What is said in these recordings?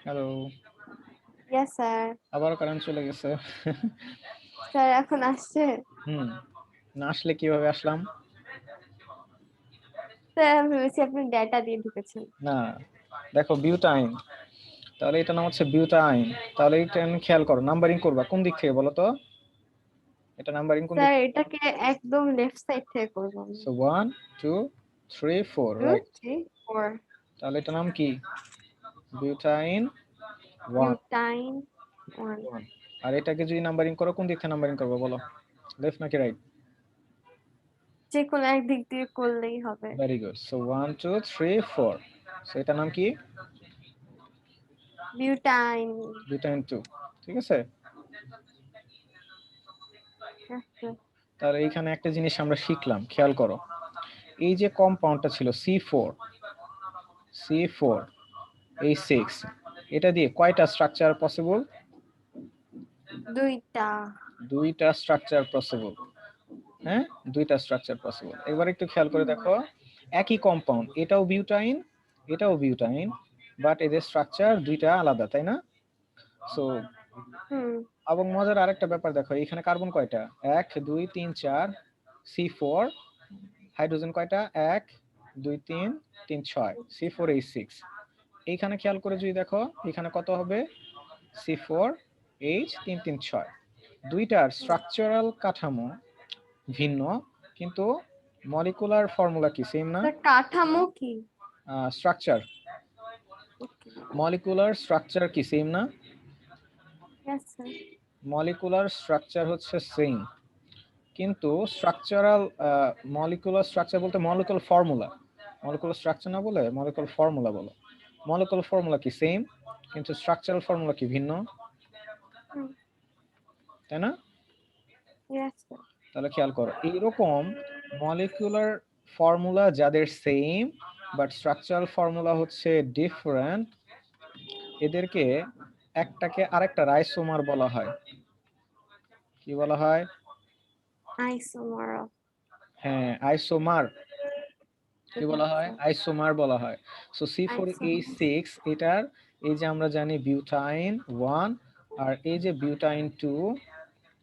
Hello, Yes, sir. আবারও current চলে গেছে। স্যার এখন আসছে? হুম, না আসলে কিভাবে আসলাম? স্যার আমি ভেবেছি আপনি ডেটা দিয়ে ঢুকেছেন। না, দেখো বিউটাইন, তাহলে এটা নাম হচ্ছে বিউটাইন। তাহলে এটা আমি খেয়াল করো, নাম্বারিং করবা কোন দিক থেকে বলো তো? এটা নাম্বারিং কোন দিক? স্যার এটাকে একদম লেফট সাইড থেকে করব আমি। So 1 2 3 4, 2 right. 3 4 তাহলে এটা নাম কি? বিউটাইন 1। বিউটাইন 1। আর এটাকে যদি নাম্বারিং করো কোন দিক থেকে নাম্বারিং করবে বলো? লেফট নাকি রাইট? যে কোনো এক দিক দিয়ে করলেই হবে। Very good. সো 1 2 3 4। সো এটা নাম কি? বিউটাইন। বিউটাইন 2। ঠিক আছে? Yes, sir. তাহলে এইখানে একটা জিনিস আমরা শিখলাম, খেয়াল করো। এই যে কম্পাউন্ডটা ছিল C4, H6, এটা দিয়ে কয়টা স্ট্রাকচার পসিবল? দুইটা স্ট্রাকচার পসিবল। হ্যাঁ, দুইটা স্ট্রাকচার পসিবল। এবার একটু খেয়াল করে দেখো, একই কম্পাউন্ড, এটাও বিউটাইন, এটাও বিউটাইন, বাট এদের স্ট্রাকচার দুইটা আলাদা, তাই না? সো এবং মজার আরেকটা ব্যাপার দেখো, এখানে কার্বন কয়টা? 1 2 3 4, C4, হাইড্রোজেন কয়টা? 1 2 3 3 6, C4H6। এইখানে খেয়াল করে যদি দেখো, এখানে কত হবে? C4H336। দুইটার স্ট্রাকচারাল কাঠামো ভিন্ন, কিন্তু মলিকুলার ফর্মুলা কি সেম না? কাঠামো কি? স্ট্রাকচার, মলিকুলার স্ট্রাকচার কি সেম না? Yes, sir. মলিকুলার স্ট্রাকচার হচ্ছে সেম, কিন্তু স্ট্রাকচারাল মলিকুলার স্ট্রাকচার বলতে মলিকুলার ফর্মুলা, মলিকুলার স্ট্রাকচার না বলে মলিকুলার ফর্মুলা বলো। মলিকুলার ফর্মুলা কি সেম, কিন্তু স্ট্রাকচারাল ফর্মুলা কি ভিন্ন, তাই না? Yes, sir. তাহলে খেয়াল করো, এইরকম মলিকুলার ফর্মুলা যাদের সেম বাট স্ট্রাকচারাল ফর্মুলা হচ্ছে ডিফারেন্ট, এদেরকে একটাকে আরেকটা আইসোমার বলা হয়। কি বলা হয়? আইসোমার। হ্যাঁ, আইসোমার। কি বলা হয়? আইসোমার বলা হয়। সো C4H6 এটার, এই যে আমরা জানি বিউটাইন 1 আর এই যে বিউটাইন 2,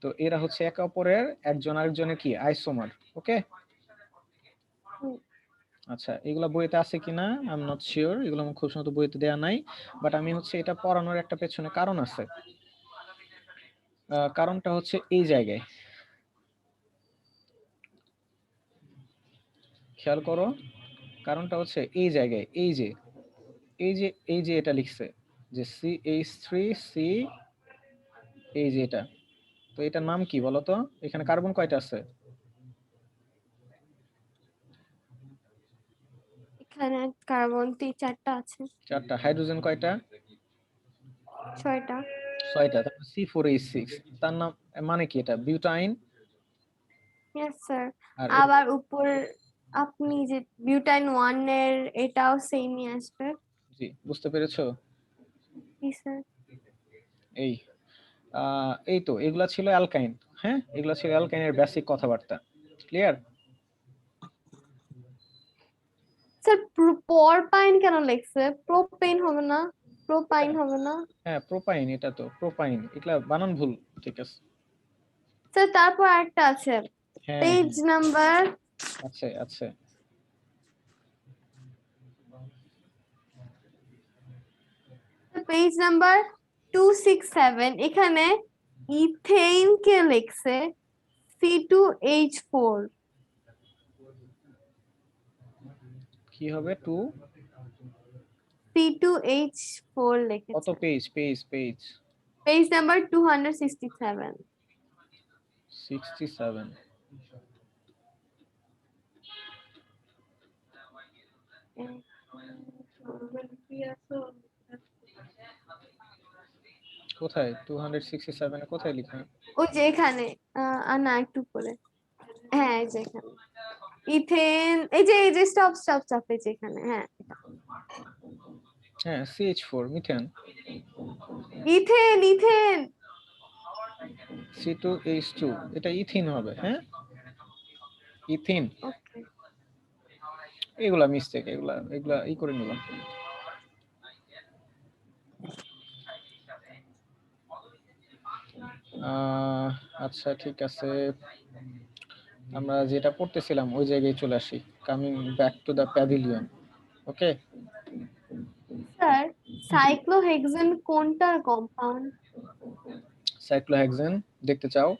তো এরা হচ্ছে একে অপরের একজন আরেকজনের কি আইসোমার। ওকে, আচ্ছা, এগুলা বইতে আছে কিনা আই এম নট শিওর, এগুলো আমার খুব সম্ভবত বইতে দেয়া নাই, বাট আমি হচ্ছে এটা পড়ানোর একটা পেছনে কারণ আছে। কারণটা হচ্ছে এই জায়গায় খেয়াল করো, কারণটা হচ্ছে এই জায়গায়, এই যে এই যে এটা লিখছে যে CH3C, এই যে এটা, তো এটার নাম কি বলো তো? এখানে কার্বন কয়টা আছে? এখানে কার্বন 4টা আছে। 4টা। হাইড্রোজেন কয়টা? 6টা। 6টা। তারপর C4H6, তার নাম মানে কি? এটা বিউটাইন। Yes, sir. আর আবার উপর আপনি যে বিউটাইন 1 এর এটাও সেমই আসবে। জি, বুঝতে পেরেছো? জি স্যার। এই তো এগুলা ছিল অ্যালকাইন। হ্যাঁ, এগুলা ছিল অ্যালকাইনের বেসিক কথাবার্তা। ক্লিয়ার? স্যার প্রোপাইন কেন লিখছে? প্রোপেন হবে না? প্রোপাইন হবে না? হ্যাঁ, প্রোপাইন, এটা তো প্রোপাইন, এগুলা বানান ভুল। ঠিক আছে। স্যার তারপর একটা আছে, হ্যাঁ পেজ হ্যাঁ, নাম্বার আছে আছে। পেজ নাম্বার 267, এখানে ইথেন কে লিখছে C2H4। কি হবে? 2 C2H4 কত লিখেছে। পেজ? Page page number 267। 67। কোথায় 267 এ কোথায় লেখা? ওই যে এখানে, না একটু পরে, হ্যাঁ এই যে এখানে ইথেন, এই যে স্টপ স্টপ স্টপ, এই যে এখানে, হ্যাঁ হ্যাঁ, CH4 methane. Ethan Ethan. C2H2, এটা ইথিন হবে। হ্যাঁ, ইথিন। ওকে। এগুলা মিস্টেক, এগুলা এগুলা ই করে নিবা। আচ্ছা ঠিক আছে, আমরা যেটা পড়তেছিলাম ওই জায়গায় চলে আসি, coming back to the pavilion. Okay, sir cyclohexane কোনটার কম্পাউন্ড? সাইক্লোহেক্সেন দেখতে চাও?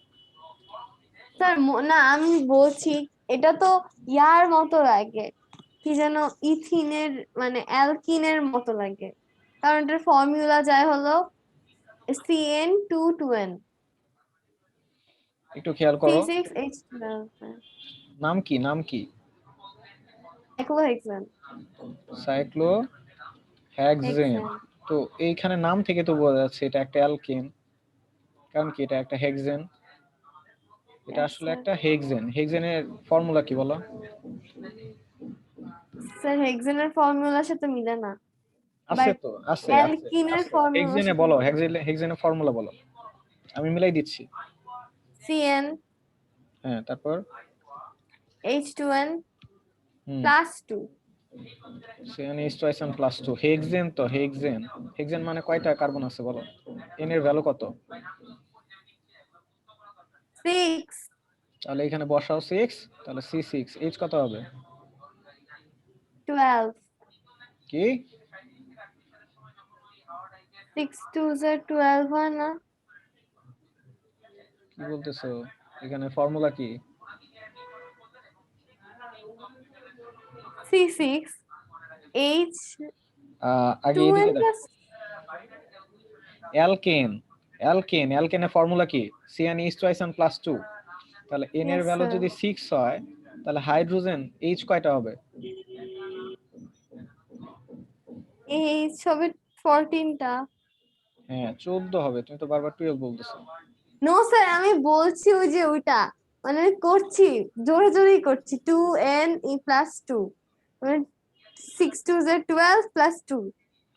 স্যার না আমি বলছি এটা তো ইয়ার মতো লাগে, কি যেন ইথিনের মানে অ্যালকিনের মতো লাগে, কারণ এটার ফর্মুলা যায় হলো CN2 2N একটু খেয়াল করো, C6H12 নাম কি, নাম কি? সাইক্লোহেক্সেন। সাইক্লোহেক্সেন। তো এইখানে নাম থেকে তো বোঝা যাচ্ছে এটা একটা অ্যালকেন, কারণ কি এটা একটা হেক্সেন, এটা আসলে একটা হেক্সেন। হেক্সেনের ফর্মুলা কি বলো? স্যার হেক্সেনের ফর্মুলার সাথে মিলে না, আছে বাট তো, আছে আছে অ্যালকিনের আছে, ফর্মুলার হেক্সেনে সাথে বলো, মিলে। হেক্সেনের ফর্মুলা বলো, আমি মিলাই দিচ্ছি। CN হ্যাঁ, তারপর H2N হুম, +2 CnH2n +2 হেক্সেন। তো হেক্সেন, হেক্সেন মানে কয়টা কার্বন আছে বলো? এন এর ভ্যালু কত? 6 তাহলে এখানে বসাও 6, তাহলে C6, H কত হবে? 12 কি 6 2s 12 হয় না? কি বলতেছো? এখানে ফর্মুলা কি? C6H আগে 2N এদিকে দেখো, plus অ্যালকেন, অ্যালকেনের ফর্মুলা কি? CnH2n+2। তাহলে n এর yes ভ্যালু sir যদি 6 হয়, তাহলে হাইড্রোজেন H কয়টা হবে? H হবে 14টা। হ্যাঁ 14 হবে, তুমি তো বারবার 12 বলতেছো। নো স্যার আমি বলছি ওই যে ওইটা মানে আমি করছি, জোরে জোরেই করছি 2N+2 মানে 6 2s 12 +2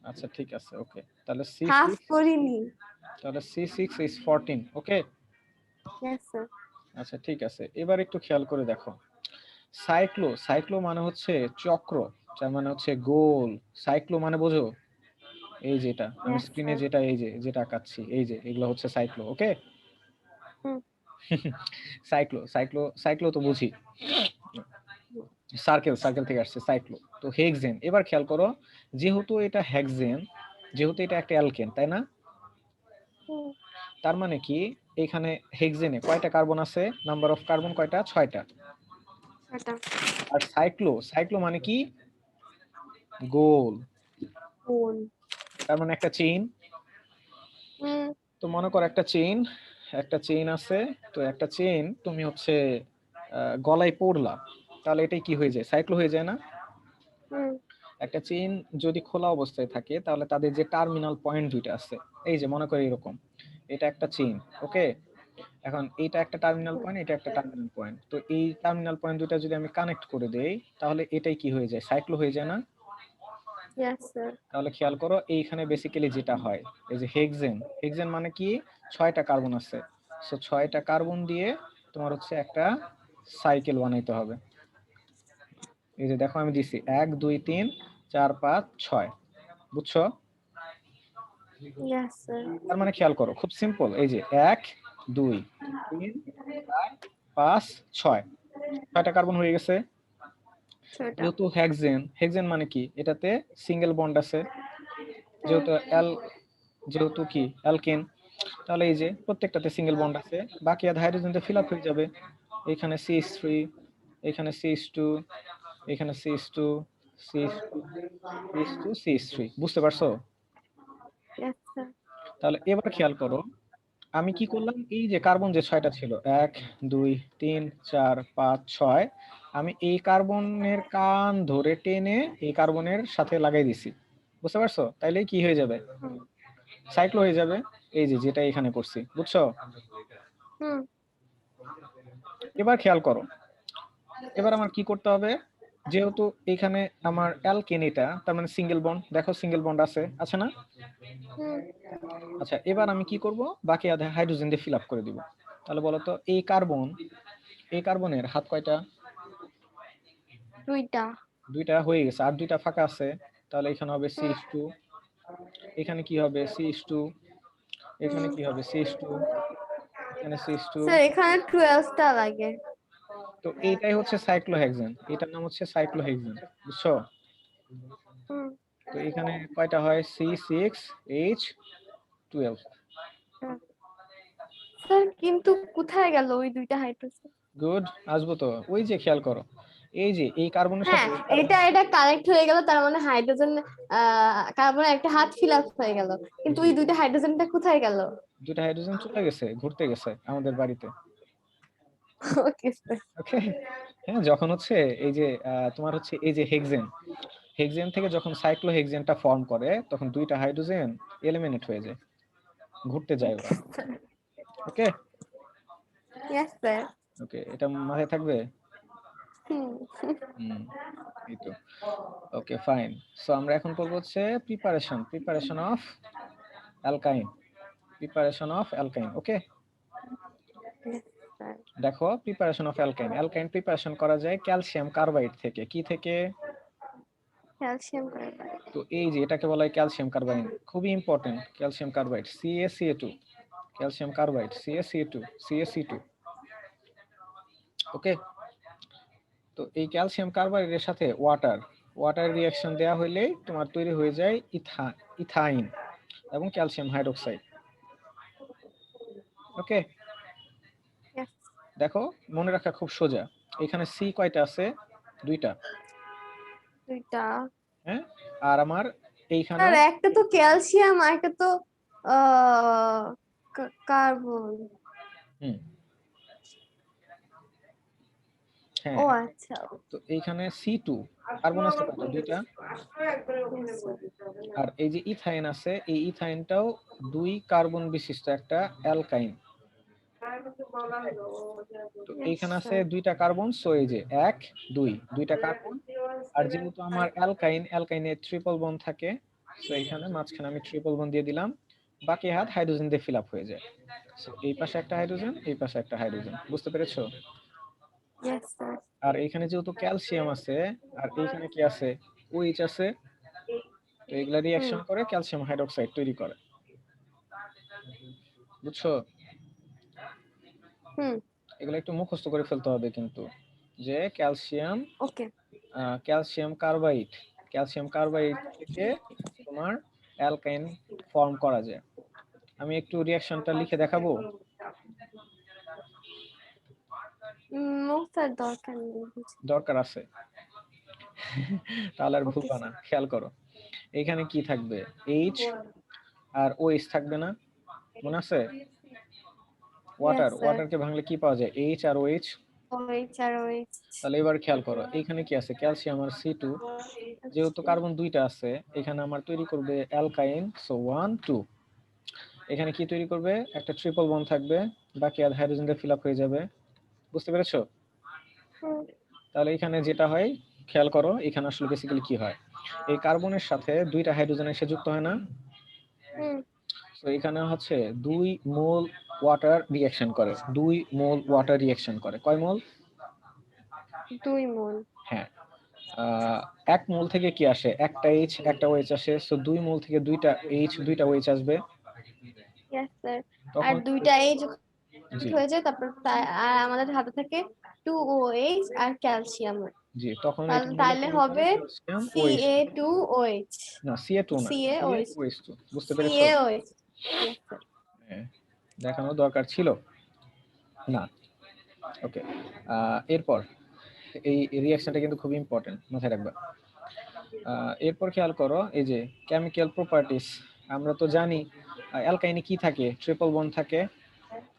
আচ্ছা ঠিক আছে, ওকে, তাহলে হাফ C6, করিনি। তাহলে C6 is 14। Okay, yes sir আচ্ছা ঠিক আছে, এবার একটু খেয়াল করে দেখো, সাইক্লো মানে হচ্ছে চক্র, যার মানে হচ্ছে গোল। সাইক্লো মানে বোঝো, এই যেটা আমি yes স্ক্রিনে sir যেটা, এই যে যেটা আঁকাচ্ছি, এই যে এগুলো হচ্ছে সাইক্লো। ওকে, হুম, সাইক্লো তো বুঝি, সার্কেল থেকে আসছে সাইক্লো। তো হেক্সেন, এবার খেয়াল করো, যেহেতু এটা হেক্সেন, যেহেতু এটা একটা অ্যালকেন, তাই না? হুম, তার মানে কি এখানে হেক্সেনে কয়টা কার্বন আছে? নাম্বার অফ কার্বন কয়টা? 6টা। এটা আর সাইক্লো মানে কি? গোল। কোন? তার মানে একটা চেইন। হুম তো মনে করো একটা চেইন আছে, তো একটা চেইন তুমি হচ্ছে গলায় পড়লা, তাহলে এটাই কি হয়ে যায়? সাইক্লো হয়ে যায় না? হুম একটা চেইন যদি খোলা অবস্থায় থাকে, তাহলে তাদের যে টার্মিনাল পয়েন্ট দুইটা আছে, এই যে মনে করো এরকম, এটা একটা চেইন। ওকে, এখন এইটা একটা টার্মিনাল পয়েন্ট, এটা একটা টার্মিনাল পয়েন্ট, তো এই টার্মিনাল পয়েন্ট দুইটা যদি আমি কানেক্ট করে দেই, তাহলে এটাই কি হয়ে যায়? সাইক্লো হয়ে যায় না? yes sir তাহলে খেয়াল করো, এইখানে বেসিক্যালি যেটা হয়, এই যে হেক্সেন মানে কি? 6টা কার্বন আছে, সো 6টা কার্বন দিয়ে তোমার হচ্ছে একটা সাইকেল বানাইতে হবে। এই যে দেখো আমি দিছি 1 2 3 4 5 6, বুঝছো? yes sir তার মানে খেয়াল করো, খুব সিম্পল, এই যে 1 2 3 4 5 6, 6টা কার্বন হয়ে গেছে। সেটা যেহেতু হেক্সেন মানে কি? এটাতে সিঙ্গেল বন্ড আছে, যেহেতু যেহেতু কি অ্যালকেন, তাহলে এই যে প্রত্যেকটাতে সিঙ্গেল বন্ড আছে, বাকি আর হাইড্রোজেনটা ফিল আপ হয়ে যাবে। এখানে CH3, এখানে CH2, এখানে CH2, CH2, CH2, CH3, বুঝতে পারছো? yes sir তাহলে এবার খেয়াল করো, আমি কি করলাম, এই যে কার্বন যে 6টা ছিল, 1 2 3 4 5 6, আমি এই কার্বনের কান ধরে টেনে এই কার্বনের সাথে লাগাই দিছি, বুঝতে পারছো? তাইলে কি হয়ে যাবে? হুম সাইক্লো হয়ে যাবে। এই যে যেটা এখানে করছি, বুঝছো? হুম এবার খেয়াল করো, এবার আমার কি করতে হবে, যেহেতু এখানে আমার অ্যালকেন, এটা তার মানে সিঙ্গেল বন্ড, দেখো সিঙ্গেল বন্ড আছে, আছে না? হুম আচ্ছা, এবার আমি কি করব, বাকি আধা হাইড্রোজেন দিয়ে ফিল আপ করে দিব। তাহলে বলো তো, এই কার্বনের হাত কয়টা? 2টা দুইটা হয়ে গেছে, আর দুইটা ফাঁকা আছে, তাহলে এখানে হবে CH2, এখানে কি হবে CH2, এখানে কি হবে CH2, এখানে CH2। স্যার এখানে 12 টা লাগে। তো এইটাই হচ্ছে সাইক্লোহেক্সেন, এটার নাম হচ্ছে সাইক্লোহেক্সেন, বুঝছো? হুম, তো এখানে কয়টা হয়, C6H12। স্যার কিন্তু কোথায় গেল ওই দুইটা হাইড্রোজেন? গুড, আসবো তো, ওই যে খেয়াল করো, এই যে এই কার্বনের হ্যাঁ, সাথে এই কার্বন, এটা কানেক্ট হয়ে গেল, তার মানে হাইড্রোজেন কার্বনের একটা হাত ফিল আপ হয়ে গেল, কিন্তু ওই দুইটা হাইড্রোজেনটা কোথায় গেল? দুটা হাইড্রোজেন চলে গেছে, ঘুরতে গেছে আমাদের বাড়িতে। Okay sir. ওকে, হ্যাঁ, যখন হচ্ছে এই যে তোমার হচ্ছে এই যে হেক্সেন, হেক্সেন থেকে যখন সাইক্লোহেক্সেনটা ফর্ম করে তখন দুইটা হাইড্রোজেন এলিমিনেট হয়ে যায়, ঘুরতে যায় ওরা। ওকে, ইয়েস স্যার। ওকে, এটা মাথায় থাকবে। হুম, হুম, এই তো। ওকে ফাইন, সো আমরা এখন পড়বো হচ্ছে preparation of alkyne, preparation of alkyne. Okay, sir. দেখো preparation of alkyne, alkyne preparation করা যায় ক্যালসিয়াম কার্বাইড থেকে, কি থেকে? Calcium carbide. তো এই যে এটাকে বলা হয় ক্যালসিয়াম কার্বাইড, খুবই important, calcium carbide CaCa2, calcium carbide CaCa2 okay. তো এই ক্যালসিয়াম কার্বাইডের সাথে ওয়াটার রিঅ্যাকশন দেওয়া হলে তোমার তৈরি হয়ে যায় ইথাইন এবং ক্যালসিয়াম হাইড্রোক্সাইড। ওকে, ইয়েস। দেখো মনে রাখা খুব সোজা, এখানে সি কয়টা আছে? দুইটা, দুইটা। হ্যাঁ, আর আমার স্যার এইখানেও, একটা তো ক্যালসিয়াম আর একটা তো কার্বন। হুম, ও হ্যাঁ, আচ্ছা। তো এইখানে C2 কার্বন আছে কয়টা? দুইটা। আর এই যে ইথাইন আছে, এই ইথাইনটাও দুই কার্বন বিশিষ্ট একটা অ্যালকাইন। তো Yes, এইখানে আছে sir. দুইটা কার্বন, সো এই যে এক দুই, দুইটা কার্বন। আর যেহেতু আমার অ্যালকাইনে ট্রিপল বন্ড থাকে, সো এইখানে মাঝখানে আমি ট্রিপল বন্ড দিয়ে দিলাম, বাকি হাত হাইড্রোজেন দিয়ে ফিল আপ হয়ে যায়। সো এই পাশে একটা হাইড্রোজেন, এই পাশে একটা হাইড্রোজেন, বুঝতে পেরেছো? Yes, sir. আর এইখানে যেহেতু ক্যালসিয়াম আছে, আর এইখানে কি আছে, OH আছে, তো এগুলা হুম, রিঅ্যাকশন করে ক্যালসিয়াম হাইড্রোক্সাইড তৈরি করে, বুঝছো? হুম, এগুলো একটু মুখস্থ করে ফেলতে হবে কিন্তু, যে ওকে। ক্যালসিয়াম কার্বাইড থেকে তোমার অ্যালকাইন ফর্ম করা যায়। আমি একটু রিঅ্যাকশনটা লিখে দেখাবো। নো স্যার, দরকার নেই। দরকার আছে, তাহলে আর ওকে ভুলবা না, স্যার। খেয়াল করো, এখানে কি থাকবে, এইচ আর ওএইচ থাকবে না, মনে আছে? Yes sir. ওয়াটারকে ভাঙলে কি পাওয়া যায়, এইচ আর ওএইচ। ওইচ আর ওইচ। তাহলে এবার খেয়াল করো, এখানে কি আছে, ক্যালসিয়াম আর C2, যেহেতু কার্বন দুইটা আছে, এখানে আমার তৈরি করবে অ্যালকাইন, সো 1 2। এখানে কি তৈরি করবে, একটা ট্রিপল বন্ড থাকবে, বাকি আর হাইড্রোজেন দিয়ে ফিল আপ হয়ে যাবে, বুঝতে পেরেছো? হুম, তাহলে এখানে যেটা হয়, খেয়াল করো, এখানে আসলে বেসিক্যালি কি হয়, এই কার্বনের সাথে দুইটা হাইড্রোজেন এসে যুক্ত হয় না, হুম, তো এখানে হচ্ছে 2 মোল ওয়াটার রিঅ্যাকশন করে, 2 মোল ওয়াটার রিঅ্যাকশন করে, কয় মোল? 2 মোল। হ্যাঁ, 1 মোল থেকে কি আসে, একটা এইচ একটা ওএইচ আসে, সো 2 মোল থেকে দুইটা এইচ দুইটা ওএইচ আসবে, ইয়েস স্যার। আর তখন দুইটা এই যখন জি হয়ে যায়, তারপর আর আমাদের হাতে থাকে 2OH আর ক্যালসিয়াম। জি, তখন এটা তাহলে তাহলে মূলত হবে ক্যালসিয়াম ওএইচ, CA2OH। না CA2 না, CaOH। CaOH2, বুঝতে পেরেছো? CaOH। Yes sir. হ্যাঁ, দেখানো দরকার ছিল না। ওকে, এরপর এই রিঅ্যাকশনটা কিন্তু খুব ইম্পর্টেন্ট, মাথায় রাখবা। এরপর খেয়াল করো, এই যে কেমিক্যাল প্রপার্টিস, আমরা তো জানি অ্যালকাইনে কি থাকে, ট্রিপল বন্ড থাকে,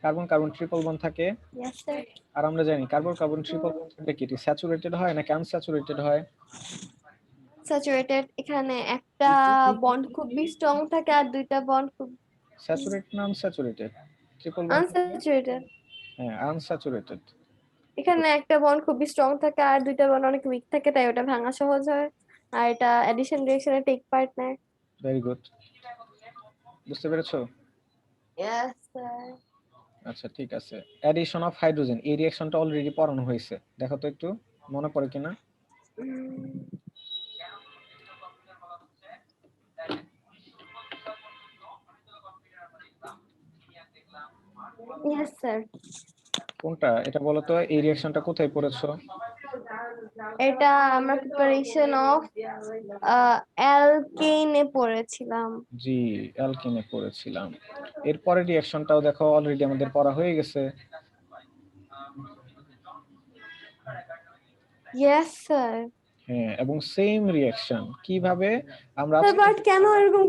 কার্বন কার্বন ট্রিপল বন্ড থাকে। Yes sir. আর আমরা জানি কার্বন কার্বন ট্রিপল বন্ড থাকলে কি স্যাচুরেটেড হয় নাকি আনস্যাচুরেটেড হয়? স্যাচুরেটেড। এখানে একটা বন্ড খুবই স্ট্রং থাকে আর দুইটা বন্ড খুব স্যাচুরেটেড না আনস্যাচুরেটেড? ট্রিপল বন্ড থাকলে, আনস্যাচুরেটেড। হ্যাঁ, আনস্যাচুরেটেড। এখানে একটা বন্ড খুবই স্ট্রং থাকে আর দুইটা বন্ড অনেক উইক থাকে, তাই ওটা ভাঙা সহজ হয়। আর এটা অ্যাডিশন রিঅ্যাকশনে টেক পার্ট নেয়। ভেরি গুড, বুঝতে পেরেছো? Yes sir. আচ্ছা ঠিক আছে, অ্যাডিশন অফ হাইড্রোজেন, এই রিঅ্যাকশনটা অলরেডি পড়ানো হয়েছে, দেখো তো একটু মনে পড়ে কিনা। Yes sir. কোনটা এটা বলো তো, এই রিঅ্যাকশনটা কোথায় পড়েছো? এটা আমরা প্রিপারেশন অফ অ্যালকেনে পড়েছিলাম। জি, অ্যালকিনে পড়েছিলাম। এরপরে রিঅ্যাকশনটাও দেখো অলরেডি আমাদের পড়া হয়ে গেছে। Yes sir. হ্যাঁ, এবং সেম রিঅ্যাকশন কিভাবে আমরা স্যার বাট কেন এরকম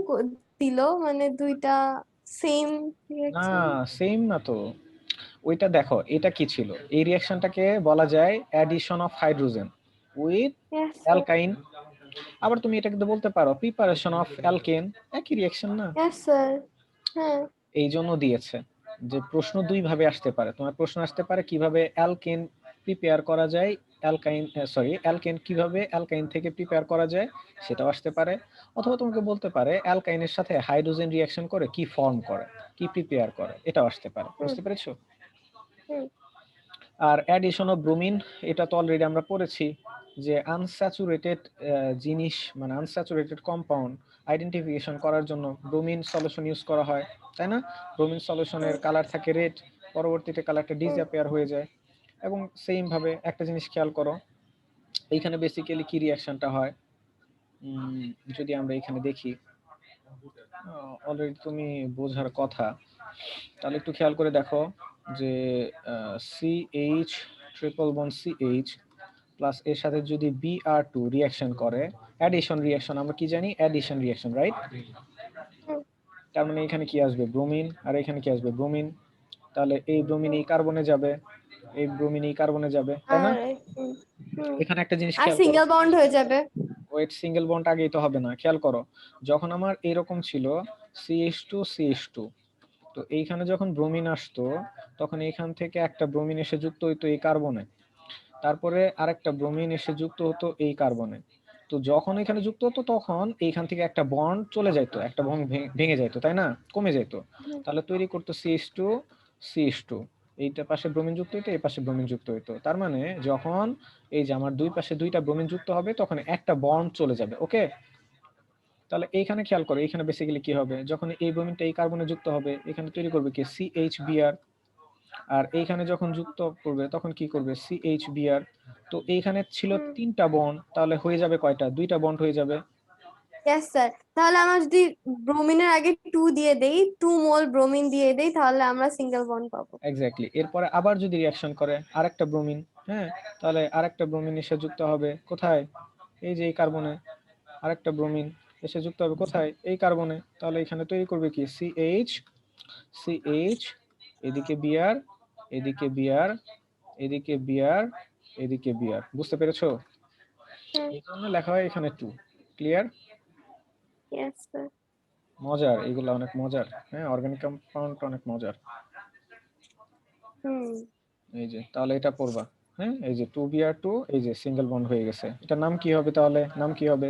দিল, মানে দুইটা সেম না, রিঅ্যাকশন? সেম না তো। ওইটা দেখো, এটা কি ছিল, এই রিঅ্যাকশনটাকে বলা যায় addition of hydrogen with yes sir. অ্যালকাইন। আবার তুমি এটা কিন্তু বলতে পারো প্রিপারেশন অফ অ্যালকেন, একই রিঅ্যাকশন না? Yes sir. হ্যাঁ। এই জন্য দিয়েছে যে প্রশ্ন দুই ভাবে আসতে পারে। তোমার প্রশ্ন আসতে পারে কিভাবে অ্যালকেন প্রিপেয়ার করা যায়, অ্যালকাইন অ্যালকেন কিভাবে অ্যালকাইন থেকে প্রিপেয়ার করা যায় সেটাও আসতে পারে। অথবা তোমাকে বলতে পারে অ্যালকাইনের সাথে হাইড্রোজেন রিঅ্যাকশন করে কি ফর্ম করে, কি প্রিপেয়ার করে, এটাও আসতে পারে। বুঝতে পেরেছো? আর অ্যাডিশন অফ ব্রোমিন, এটা তো অলরেডি আমরা পড়েছি যে আনস্যাচুরেটেড জিনিস মানে আনস্যাচুরেটেড কম্পাউন্ড আইডেন্টিফিকেশন করার জন্য ব্রোমিন সলিউশন ইউজ করা হয়, তাই না? ব্রোমিন সলিউশনের কালার থাকে রেড, পরবর্তীতে কালারটা ডিসঅ্যাপিয়ার হয়ে যায়। এবং সেম ভাবে একটা জিনিস খেয়াল করো, এইখানে বেসিক্যালি কি রিঅ্যাকশনটা হয় যদি আমরা এখানে দেখি, অলরেডি তুমি বোঝার কথা, তাহলে একটু খেয়াল করে দেখো যে CH triple bond CH plus এর সাথে যদি Br2 রিঅ্যাকশন করে, অ্যাডিশন রিঅ্যাকশন, আমরা কি জানি অ্যাডিশন রিঅ্যাকশন, রাইট? তার মানে এখানে কি আসবে ব্রোমিন, আর এখানে কি আসবে ব্রোমিন। তাহলে এই ব্রোমিন এই কার্বনে যাবে, এই ব্রোমিন এই কার্বনে যাবে, তাই না? এখানে একটা জিনিস আর খেয়াল করো, সিঙ্গেল বন্ড হয়ে যাবে। ওয়েট সিঙ্গেল বন্ড আগেই তো হবে না, খেয়াল করো। যখন আমার এরকম ছিল CH2 CH2, তো এইখানে যখন ব্রোমিন আসতো তখন এইখান থেকে একটা ব্রোমিন এসে যুক্ত হইতো এই কার্বনে, তারপরে আরেকটা ব্রোমিন এসে যুক্ত হতো এই কার্বনে। তো যখন এখানে যুক্ত হতো তখন এইখান থেকে একটা বন্ড চলে যাইতো, একটা বন্ড ভেঙে যাইতো, তাই না? কমে যাইতো। তাহলে তৈরি করতো CH2 CH2, এইটা পাশে ব্রোমিন যুক্ত হইতো, এই পাশে ব্রোমিন যুক্ত হইতো। তার মানে যখন এই যে আমার দুই পাশে দুইটা ব্রোমিন যুক্ত হবে তখন একটা বন্ড চলে যাবে। ওকে, তাহলে এইখানে খেয়াল করো, এখানে বেসিক্যালি কি হবে, যখন এই ব্রোমিনটা এই কার্বনে যুক্ত হবে এখানে তৈরি করবে কি CHBr, আর এইখানে যখন যুক্ত করবে তখন কি করবে CHBr। তো এইখানে ছিল তিনটা বন্ড, তাহলে হয়ে যাবে কয়টা, দুইটা বন্ড হয়ে যাবে। Yes sir. তাহলে আমরা যদি ব্রোমিনের আগে 2 দিয়ে দেই, 2 মোল ব্রোমিন দিয়ে দেই, তাহলে আমরা সিঙ্গেল বন্ড পাবো। এক্স্যাক্টলি। এরপরে আবার যদি রিঅ্যাকশন করে আরেকটা ব্রোমিন, হ্যাঁ, তাহলে আরেকটা ব্রোমিন এসে যুক্ত হবে কোথায়, এই যে এই কার্বনে। আরেকটা ব্রোমিন এসে যুক্ত হবে কোথায়, এই কার্বনে। তাহলে এখানে তৈরি করবে কি CH CH, এদিকে Br, এদিকে Br, এদিকে Br, এদিকে Br। বুঝতে পেরেছো? এই জন্য লেখা হয় এখানে 2। ক্লিয়ার? Yes sir. মজার, এগুলো অনেক মজার। হ্যাঁ, অর্গানিক কম্পাউন্ড অনেক মজার। এই যে তাহলে এটা পড়বা। হ্যাঁ, এই যে 2Br2, এই যে সিঙ্গেল বন্ড হয়ে গেছে, এটার নাম কি হবে তাহলে, নাম কি হবে?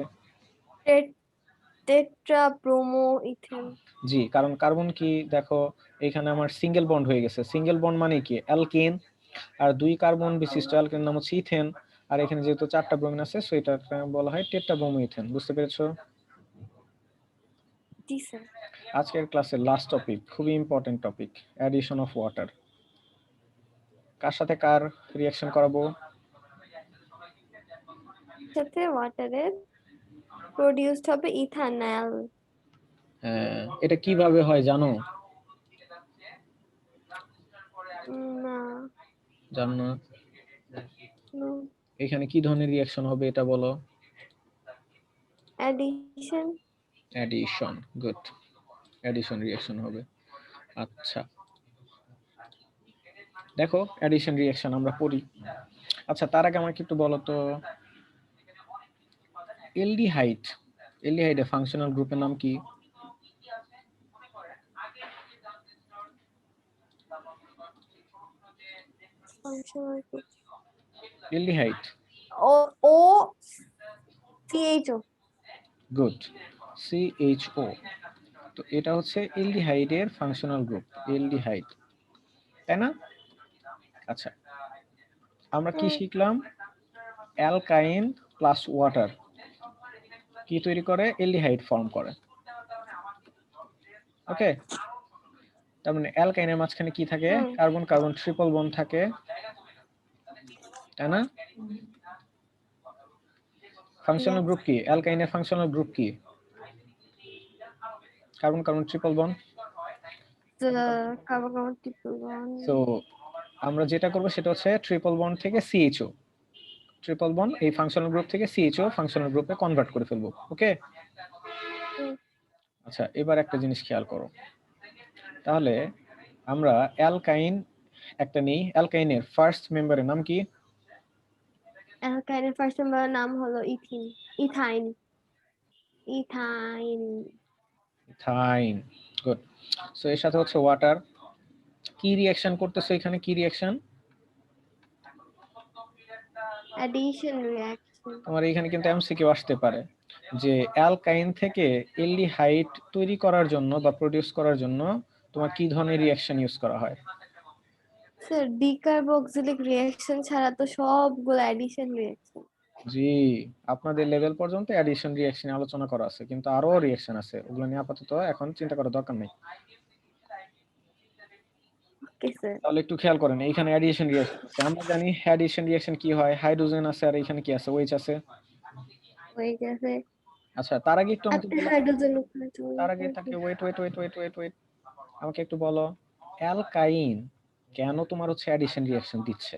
Tetra bromo ethane. জি, কারণ কার্বন কি দেখো, এখানে আমার সিঙ্গেল বন্ড হয়ে গেছে। সিঙ্গেল বন্ড মানে কি অ্যালকেন, আর দুই কার্বন বিশিষ্ট অ্যালকেন নাম হচ্ছে ইথেন। আর এখানে যেহেতু চারটা ব্রোমিন আছে সো এটা বলা হয় টেট্রা ব্রোমো ইথেন। বুঝতে পেরেছো? জি স্যার। আজকের ক্লাসের লাস্ট টপিক, খুবই important topic, addition of water. কার সাথে কার রিঅ্যাকশন করাবো? সাথে ওয়াটারের প্রোডিউসড হবে ইথানল। হ্যাঁ, এটা কিভাবে হয় জানো? না। জানো না? নো। এখানে কি ধরনের রিঅ্যাকশন হবে এটা বলো? Addition. Addition, good, addition reaction হবে। আচ্ছা, দেখো অ্যাডিশন রিঅ্যাকশন আমরা পড়ি। আচ্ছা, তার আগে আমাকে একটু বলো তো, এলডিহাইড, এলডিহাইডের ফাংশনাল গ্রুপের নাম কি? ফাংশনাল গ্রুপ এলডিহাইড, ও ও সিএইচও। Good, CHO। তো এটা হচ্ছে এলডিহাইডের ফাংশনাল গ্রুপ, এলডিহাইড, তাই না? আচ্ছা, আমরা কি শিখলাম? অ্যালকাইন প্লাস ওয়াটার কি তৈরি করে? অ্যালডিহাইড ফর্ম করে। ওকে, তার মানে অ্যালকাইনের মাঝখানে কি থাকে? হুম। কার্বন কার্বন ট্রিপল বন্ড থাকে, তাই না? Functional Yes. গ্রুপ কি? অ্যালকাইনের ফাংশনাল গ্রুপ কি? Carbon carbon triple bond. The carbon triple bond. So আমরা যেটা করব সেটা হচ্ছে ট্রিপল বন্ড থেকে সিএইচও, ট্রিপল বন্ড এই ফাংশনাল গ্রুপ থেকে সিএইচও ফাংশনাল গ্রুপে কনভার্ট করে ফেলবো। ওকে, হুম। আচ্ছা এবার একটা জিনিস খেয়াল করো, তাহলে আমরা অ্যালকাইন একটা নেই, অ্যালকাইনের ফার্স্ট মেম্বারের নাম কি? অ্যালকাইনের ফার্স্ট মেম্বারের নাম হলো ইথাইন। ইথাইন। গুড। সো এর সাথে হচ্ছে ওয়াটার। কি রিঅ্যাকশন করতেছো এখানে? কি রিঅ্যাকশন? Addition reaction. তোমার এখানে কিন্তু এমসিকিউ আসতে পারে যে অ্যালকাইন থেকে অ্যালডিহাইড তৈরি করার জন্য বা প্রোডিউস করার জন্য তোমার কি ধরনের রিঅ্যাকশন ইউজ করা হয়? স্যার ডিকার্বক্সিলিক রিঅ্যাকশন ছাড়া তো সবগুলো অ্যাডিশন রিঅ্যাকশন। জি, আপনাদের লেভেল পর্যন্ত অ্যাডিশন রিঅ্যাকশন আলোচনা করা আছে, কিন্তু আরো রিঅ্যাকশন আছে, ওগুলো নিয়ে আপাতত এখন চিন্তা করার দরকার নেই। Okay sir. তাহলে একটু খেয়াল করেন, এইখানে অ্যাডিশন রিঅ্যাকশন আছে, আমরা জানি অ্যাডিশন রিঅ্যাকশন কি হয়, হাইড্রোজেন আছে আর এখানে কি আছে? OH আছে। হয়ে গেছে। আচ্ছা তার আগে একটু আমাকে আপনি বলো, হাইড্রোজেন ওখানে চলে তার আগে থাকে ওয়েট, আমাকে একটু বলো অ্যালকাইন কেন তোমার হচ্ছে অ্যাডিশন রিঅ্যাকশন দিচ্ছে?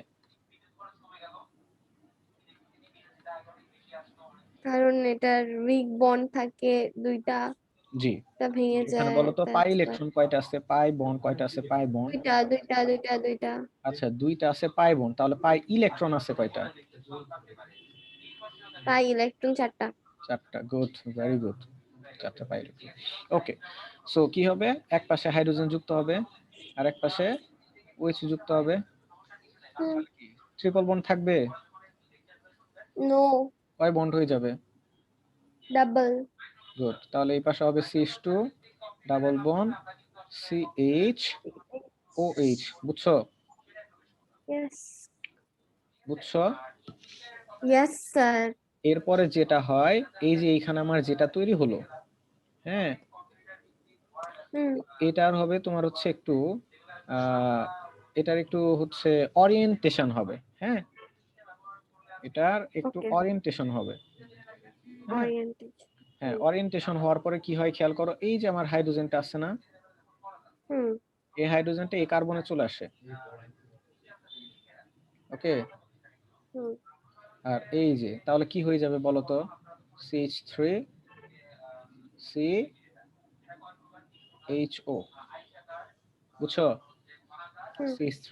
কারণ এটার উইক বন্ড থাকে দুইটা, জি, এটা ভেঙে এখানে যায়, বলো তো পাই that's why। ইলেকট্রন কয়টা আছে, পাই বন্ড কয়টা আছে? পাই বন্ড দুইটা। আচ্ছা দুইটা আছে পাই বন্ড, তাহলে পাই ইলেকট্রন আছে কয়টা? পাই ইলেকট্রন চারটা। চারটা। গুড, ভেরি গুড, চারটা পাই ইলেকট্রন। ওকে, সো কি হবে? এক পাশে হাইড্রোজেন যুক্ত হবে আর এক পাশে OH যুক্ত হবে, ট্রিপল বন্ড থাকবে? নো, কয় বন্ড হয়ে যাবে? ডাবল। গুড, তাহলে এই পাশে হবে CH2 ডাবল বন্ড CHOH। বুঝছো? ইয়েস। বুঝছো? Yes sir. এরপরে যেটা হয়, এই যে এইখানে আমার যেটা তৈরি হলো, হ্যাঁ, হুম। এটার হবে তোমার হচ্ছে একটু এটার একটু হচ্ছে অরিয়েন্টেশন হবে, হ্যাঁ, এটার একটু ওকে। অরিয়েন্টেশন হবে, হ্যাঁ। ওরিয়েন্টেশন। হ্যাঁ, অরিয়েন্টেশন হওয়ার পরে কি হয় খেয়াল করো, এই যে আমার হাইড্রোজেনটা আছে না, হুম। এই হাইড্রোজেনটা এই কার্বনে চলে আসে। ওকে, হুম। আর এই যে তাহলে কি হয়ে যাবে বলো তো? CH3 CHO। বুঝছো? হুম। CH3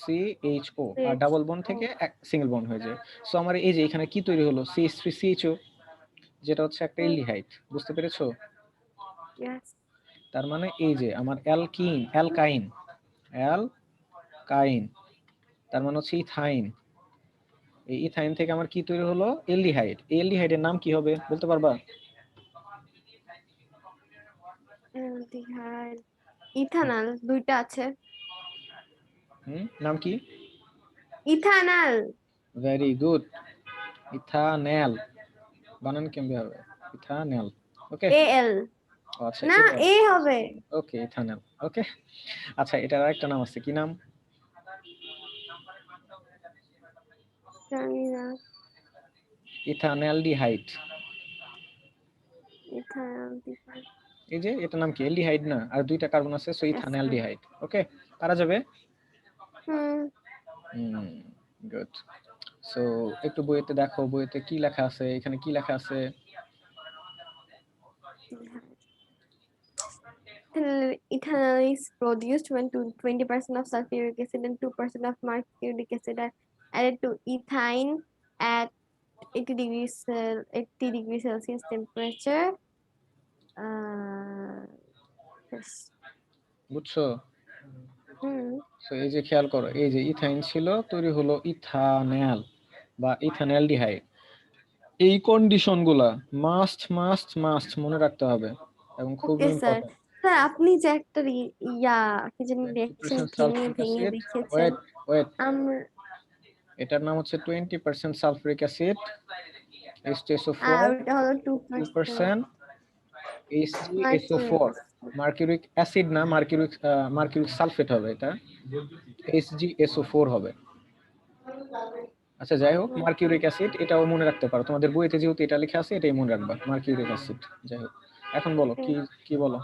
CHO আর ডাবল বন্ড থেকে এক সিঙ্গেল বন্ড হয়ে যায়। সো আমার এই যে এখানে কি তৈরি হলো? CH3 CHO, যেটা হচ্ছে একটা অ্যালডিহাইড। বুঝতে পেরেছো? ইয়েস। তার মানে এই যে আমার অ্যালকাইন তার মানে হচ্ছে ইথাইন। এই ইথাইন থেকে আমার কি তৈরি হলো? অ্যালডিহাইড। এই অ্যালডিহাইডের নাম কি হবে বলতে পারবা? অ্যালডিহাইড। ইথানল দুইটা আছে। নাম কি? ইথানল। Very good, ethanol. বানান কেমনে হবে? ইথানল। ওকে, এল। আচ্ছা না, এটা এ হবে। ওকে, ইথানল। ওকে, আচ্ছা এটার আরেকটা নাম আছে, কি নাম? জানি না। ইথানলডিহাইড। ইথানল। এই যে এটার নাম কি? অ্যালডিহাইড না, আর দুইটা কার্বন আছে, সো ইথানলডিহাইড। ওকে, পারা যাবে? হুম। গুড। সো একটু বইতে দেখো, বইতে কি লেখা আছে, এখানে কি লেখা আছে? Ethanol is produced when 20% of sulfuric acid and 2% of mercuric acid are added to ethine at 80 degrees Celsius temperature. Yes. বুঝছো? হুম। সো এই যে খেয়াল করো, এই যে ইথাইন ছিল, তৈরি হলো ইথানল বা ইথানলডিহাইড। এই কন্ডিশন গুলা মাস্ট মনে রাখতে হবে এবং খুবই ওকে স্যার। ইম্পর্টেন্ট। স্যার আপনি যে একটা ইয়া কি জানি রিঅ্যাকশন 20% ভেঙে সালফিউরিক ভেঙে অ্যাসিড, দেখিয়েছেন। ওয়েট, আমরা এটার নাম হচ্ছে 20% সালফিউরিক অ্যাসিড H2SO4 আর ওটা হলো 2% 2% HgSO4 মার্কিউরি। মার্কিউরিক অ্যাসিড না, মার্কিউরিক সালফেট হবে, এটা HgSO4 হবে। আচ্ছা যাই হোক, মার্কিউরিক অ্যাসিড এটাও মনে রাখতে পারো, তোমাদের বইতে যেহেতু এটা লেখা আছে এটাই মনে রাখবা, মার্কিউরিক অ্যাসিড। যাই হোক, এখন বলো কি কি বলো।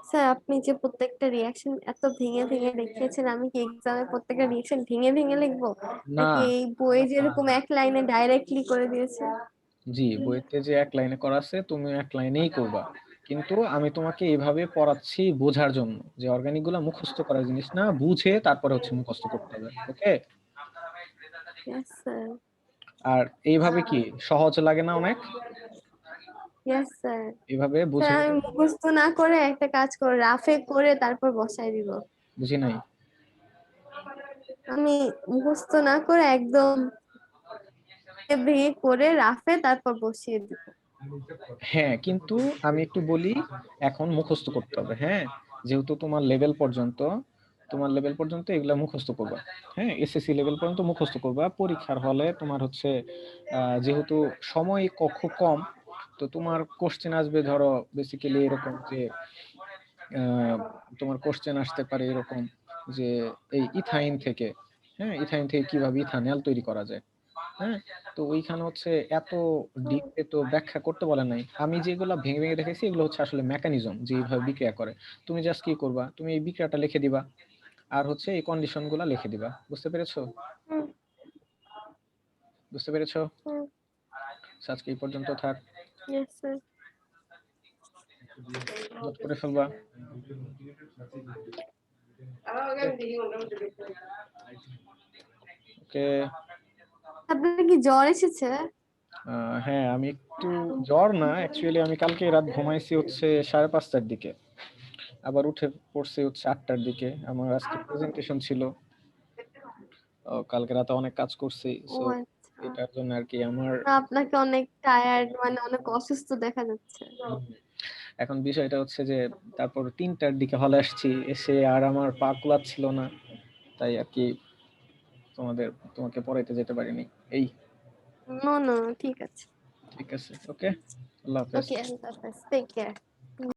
স্যার আপনি যে প্রত্যেকটা রিয়াকশন এত ভেঙে ভেঙে দেখিয়েছেন, আমি কি এক্সামে প্রত্যেকটা রিয়াকশন ভেঙে ভেঙে লিখবো, না, নাকি এই বইয়ে যেরকম এক লাইনে ডাইরেক্টলি করে দিয়েছে? জি বইতে যে এক লাইনে করা আছে তুমি এক লাইনেই করবা, কিন্তু আমি তোমাকে এইভাবে পড়াচ্ছি বোঝার জন্য, যে অর্গানিক গুলা মুখস্থ করার জিনিস না, বুঝে তারপরে হচ্ছে মুখস্থ করতে হবে। ওকে, ইয়েস স্যার। আর এইভাবে কি সহজ লাগে না অনেক? Yes sir. এইভাবে স্যার বুঝে আমি মুখস্থ না করে একটা কাজ করে রাফে করে তারপর বসাই দিব। বুঝি নাই। আমি মুখস্থ না করে একদম ভেঙে করে রাফে তারপর বসিয়ে দিব। হ্যাঁ কিন্তু আমি একটু বলি, এখন মুখস্থ করতে হবে, হ্যাঁ যেহেতু তোমার লেভেল পর্যন্ত, তোমার লেভেল পর্যন্ত এগুলা মুখস্থ করবা, হ্যাঁ এসএসসি লেভেল পর্যন্ত মুখস্থ করবা। পরীক্ষার হলে তোমার হচ্ছে যেহেতু সময় খুব কম, তো তোমার কোশ্চেন আসবে ধরো বেসিক্যালি এরকম যে তোমার কোশ্চেন আসতে পারে এরকম যে এই ইথাইন থেকে, হ্যাঁ ইথাইন থেকে কিভাবে ইথানল তৈরি করা যায়, হ্যাঁ তো ওইখানে হচ্ছে এত ডিপে তো ব্যাখ্যা করতে বলে নাই, আমি যেগুলো ভেঙে ভেঙে দেখেছি এগুলো হচ্ছে আসলে মেকানিজম যে এইভাবে বিক্রিয়া করে। তুমি জাস্ট কি করবা, তুমি এই বিক্রিয়াটা লিখে দিবা, আর হচ্ছে এই কন্ডিশন গুলা লিখে দিবা। বুঝতে পেরেছো? হুম, বুঝতে পেরেছো? হুম, আজকে এই পর্যন্ত থাক, ইয়েস স্যার। নোট করে ফেলবা। ওকে। আপনার কি জ্বর এসেছে? হ্যাঁ আমি একটু, জ্বর না অ্যাকচুয়ালি, আমি কালকে রাত ঘুমাইছি হচ্ছে 5:30টার দিকে, আবার উঠে পড়ছি হচ্ছে 8টার দিকে। আমার আজকে প্রেজেন্টেশন ছিল, কালকে রাতে অনেক কাজ করছি, ও সো আচ্ছা। এটার জন্য আর কি আমার। না, আপনাকে অনেক টায়ার্ড মানে অনেক অসুস্থ দেখা যাচ্ছে। এখন বিষয়টা হচ্ছে যে তারপর 3টার দিকে হলে আসছি, এসে আর আমার পা কুলাচ্ছিল না, তাই আর কি তোমাকে পড়াইতে যেতে পারিনি। এই নো নো, ঠিক আছে। ঠিক আছে, ওকে, আল্লাহ হাফেজ। ওকে, আল্লাহ হাফেজ, টেক কেয়ার।